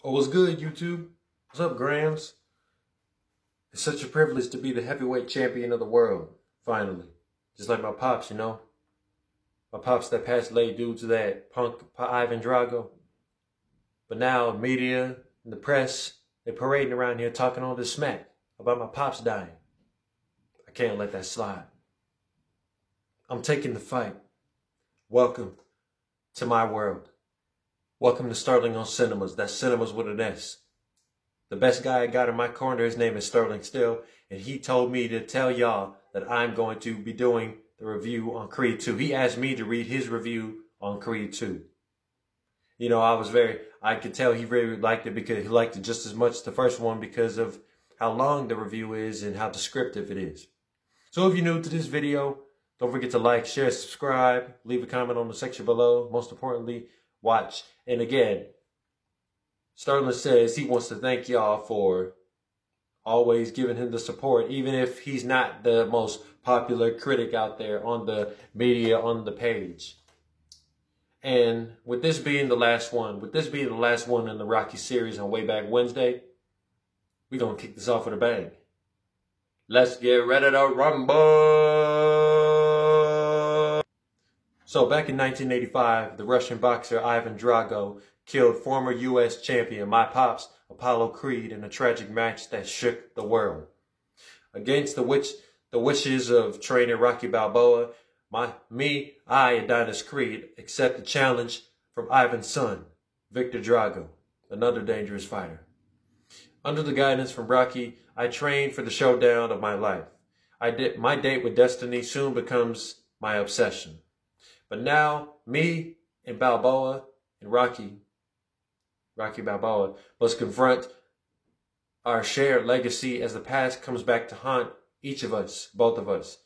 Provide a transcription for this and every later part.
Oh, what's good, YouTube? What's up, Grams? It's such a privilege to be the heavyweight champion of the world, finally. Just like my pops, you know? My pops that passed late due to that punk Ivan Drago. But now, media and the press, they're parading around here talking all this smack about my pops dying. I can't let that slide. I'm taking the fight. Welcome to my world. Welcome to Sterling on Cinemas. That's Cinemas with an S. The best guy I got in my corner, his name is Sterling Still, and he told me to tell y'all that I'm going to be doing the review on Creed 2. He asked me to read his review on Creed 2. You know, I could tell he really liked it because he liked it just as much as the first one because of how long the review is and how descriptive it is. So if you're new to this video, don't forget to like, share, subscribe, leave a comment on the section below. Most importantly, watch. And again, Sterling says he wants to thank y'all for always giving him the support, even if he's not the most popular critic out there on the media, on the page. And with this being the last one, in the Rocky series on Way Back Wednesday, we're going to kick this off with a bang. Let's get ready to rumble! So back in 1985, the Russian boxer Ivan Drago killed former U.S. champion, my pops, Apollo Creed, in a tragic match that shook the world. Against the wishes of trainer Rocky Balboa, I, Adonis Creed, accept the challenge from Ivan's son, Victor Drago, another dangerous fighter. Under the guidance from Rocky, I trained for the showdown of my life. My date with destiny soon becomes my obsession. But now, me and Balboa and Rocky Balboa, must confront our shared legacy as the past comes back to haunt each of us, both of us.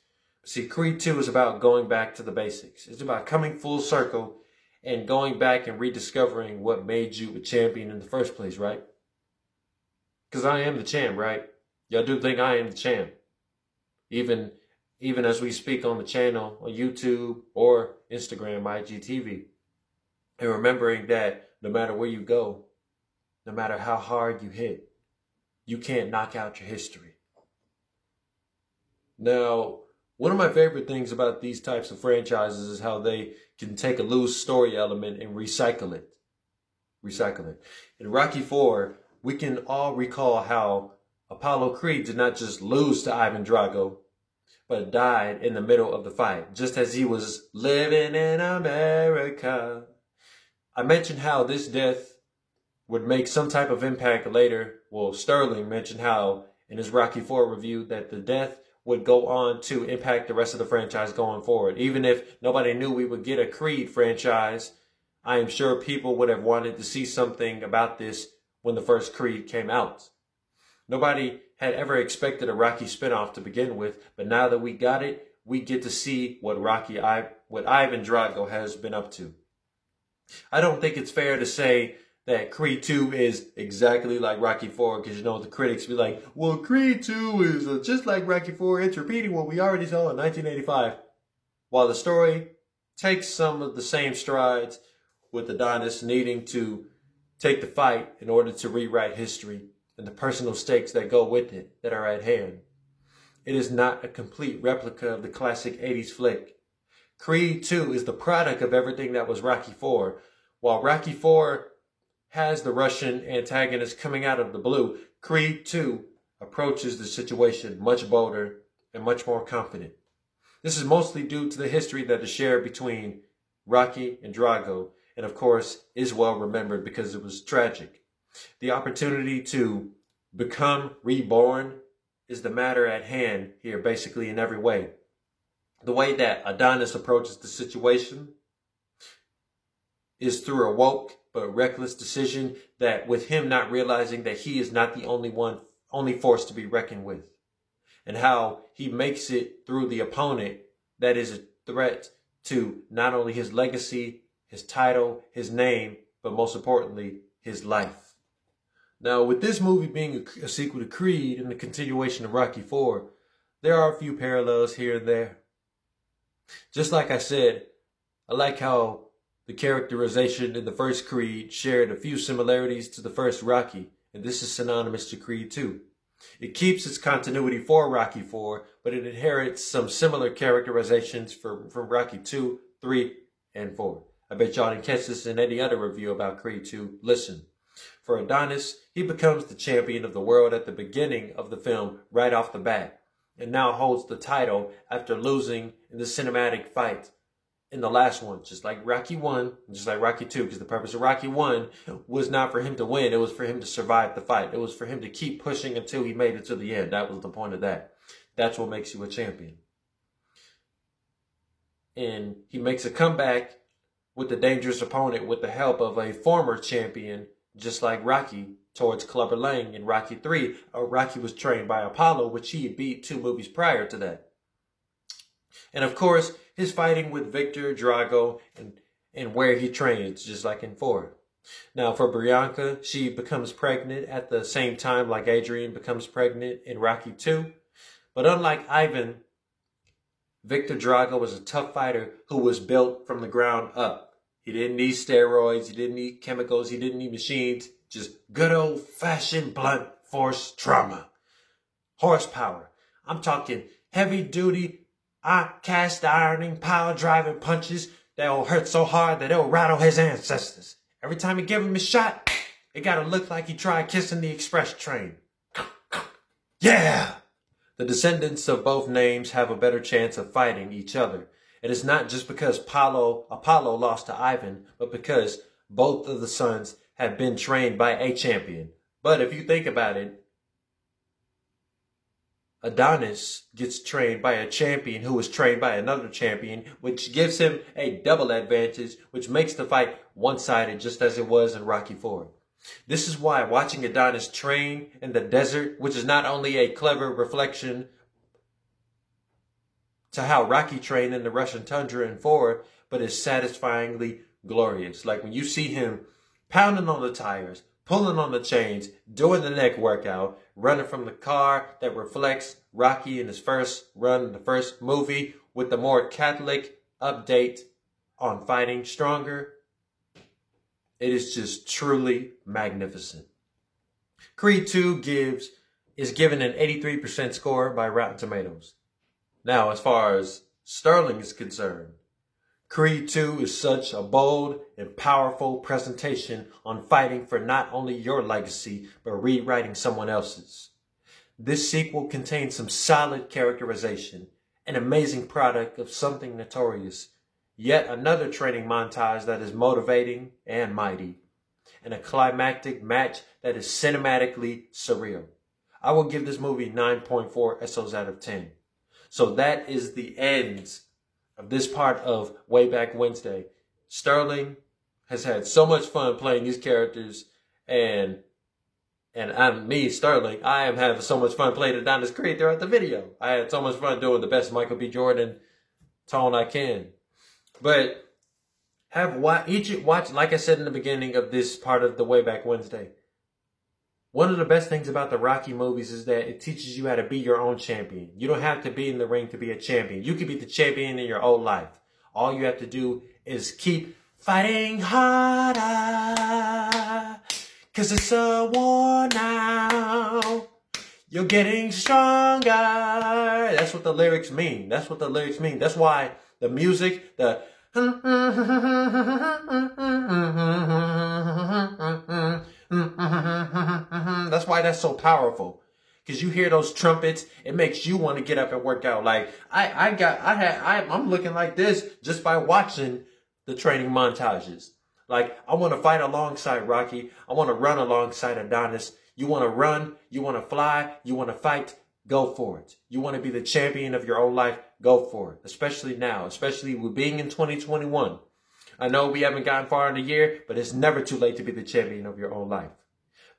See, Creed 2 is about going back to the basics. It's about coming full circle and going back and rediscovering what made you a champion in the first place, right? Because I am the champ, right? Y'all do think I am the champ. Even as we speak on the channel, on YouTube or Instagram, IGTV. And remembering that no matter where you go, no matter how hard you hit, you can't knock out your history. Now, one of my favorite things about these types of franchises is how they can take a loose story element and recycle it. In Rocky IV, we can all recall how Apollo Creed did not just lose to Ivan Drago, but died in the middle of the fight, just as he was living in America. I mentioned how this death would make some type of impact later. Well, Sterling mentioned how in his Rocky IV review that the death would go on to impact the rest of the franchise going forward. Even if nobody knew we would get a Creed franchise, I am sure people would have wanted to see something about this when the first Creed came out. Nobody had ever expected a Rocky spinoff to begin with, but now that we got it, we get to see what Ivan Drago has been up to. I don't think it's fair to say that Creed 2 is exactly like Rocky 4, because, you know, the critics be like, well, Creed 2 is just like Rocky 4. It's repeating what we already saw in 1985. While the story takes some of the same strides, with Adonis needing to take the fight in order to rewrite history and the personal stakes that go with it that are at hand. It is not a complete replica of the classic 80s flick. Creed 2 is the product of everything that was Rocky 4. While Rocky 4 has the Russian antagonist coming out of the blue, Creed 2 approaches the situation much bolder and much more confident. This is mostly due to the history that is shared between Rocky and Drago, and of course is well remembered because it was tragic. The opportunity to become reborn is the matter at hand here, basically in every way. The way that Adonis approaches the situation is through a woke but reckless decision that, with him not realizing that he is not the only force to be reckoned with, and how he makes it through the opponent that is a threat to not only his legacy, his title, his name, but most importantly, his life. Now, with this movie being a sequel to Creed and the continuation of Rocky IV, there are a few parallels here and there. Just like I said, I like how The characterization in the first Creed shared a few similarities to the first Rocky, and this is synonymous to Creed 2. It keeps its continuity for Rocky 4, but it inherits some similar characterizations from Rocky 2, 3, and 4. I bet y'all didn't catch this in any other review about Creed 2. Listen. For Adonis, he becomes the champion of the world at the beginning of the film right off the bat, and now holds the title after losing in the cinematic fight in the last one, just like Rocky 1, just like Rocky 2, because the purpose of Rocky 1 was not for him to win, it was for him to survive the fight. It was for him to keep pushing until he made it to the end. That was the point of that. That's what makes you a champion. And he makes a comeback with a dangerous opponent with the help of a former champion, just like Rocky, towards Clubber Lang in Rocky 3. Rocky was trained by Apollo, which he beat 2 movies prior to that. And of course, his fighting with Victor Drago and where he trains, just like in 4. Now, for Bianca, she becomes pregnant at the same time like Adrian becomes pregnant in Rocky 2. But unlike Ivan, Victor Drago was a tough fighter who was built from the ground up. He didn't need steroids, he didn't need chemicals, he didn't need machines. Just good old-fashioned blunt force trauma. Horsepower. I'm talking heavy-duty, cast ironing, power driving punches that'll hurt so hard that it'll rattle his ancestors. Every time he give him a shot, it gotta look like he tried kissing the express train. Yeah! The descendants of both names have a better chance of fighting each other. It is not just because Apollo lost to Ivan, but because both of the sons have been trained by a champion. But if you think about it, Adonis gets trained by a champion who was trained by another champion, which gives him a double advantage, which makes the fight one-sided, just as it was in Rocky 4. This is why watching Adonis train in the desert, which is not only a clever reflection to how Rocky trained in the Russian tundra in 4, but is satisfyingly glorious. Like when you see him pounding on the tires, pulling on the chains, doing the neck workout, running from the car that reflects Rocky in his first run in the first movie with the more Catholic update on fighting stronger. It is just truly magnificent. Creed 2 is given an 83% score by Rotten Tomatoes. Now, as far as Sterling is concerned, Creed 2 is such a bold and powerful presentation on fighting for not only your legacy, but rewriting someone else's. This sequel contains some solid characterization, an amazing product of something notorious, yet another training montage that is motivating and mighty, and a climactic match that is cinematically surreal. I will give this movie 9.4 SOs out of 10. So that is the end of this part of Wayback Wednesday. Sterling has had so much fun playing these characters, and I'm me, Sterling. I am having so much fun playing Adonis Creed throughout the video. I had so much fun doing the best Michael B. Jordan tone I can. But watch, like I said in the beginning of this part of the Wayback Wednesday, one of the best things about the Rocky movies is that it teaches you how to be your own champion. You don't have to be in the ring to be a champion. You can be the champion in your own life. All you have to do is keep fighting harder, 'cause it's a war now. You're getting stronger. That's what the lyrics mean. That's what the lyrics mean. That's why the music, that's why that's so powerful. Because you hear those trumpets, it makes you want to get up and work out. Like I'm looking like this just by watching the training montages. Like, I want to fight alongside Rocky. I want to run alongside Adonis. You want to run, you want to fly, you want to fight, go for it. You want to be the champion of your own life, go for it. Especially now, especially with being in 2021. I know we haven't gotten far in the year, but it's never too late to be the champion of your own life.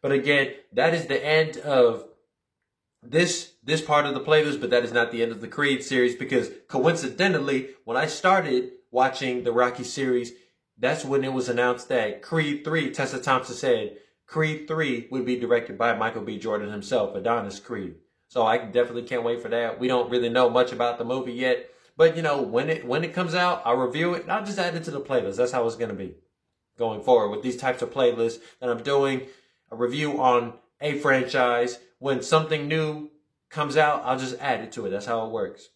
But again, that is the end of this part of the playlist, but that is not the end of the Creed series, because coincidentally, when I started watching the Rocky series, that's when it was announced that Creed 3, Tessa Thompson said, Creed 3 would be directed by Michael B. Jordan himself, Adonis Creed. So I definitely can't wait for that. We don't really know much about the movie yet, But, you know, when it comes out, I'll review it and I'll just add it to the playlist. That's how it's going to be going forward with these types of playlists that I'm doing. A review on a franchise. When something new comes out, I'll just add it to it. That's how it works.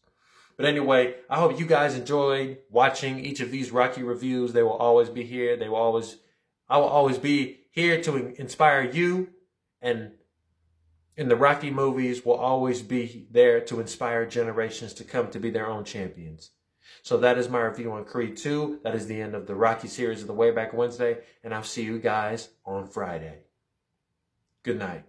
But anyway, I hope you guys enjoyed watching each of these Rocky reviews. They will always be here. I will always be here to inspire you. And in the Rocky movies will always be there to inspire generations to come to be their own champions. So that is my review on Creed 2. That is the end of the Rocky series of the Way Back Wednesday. And I'll see you guys on Friday. Good night.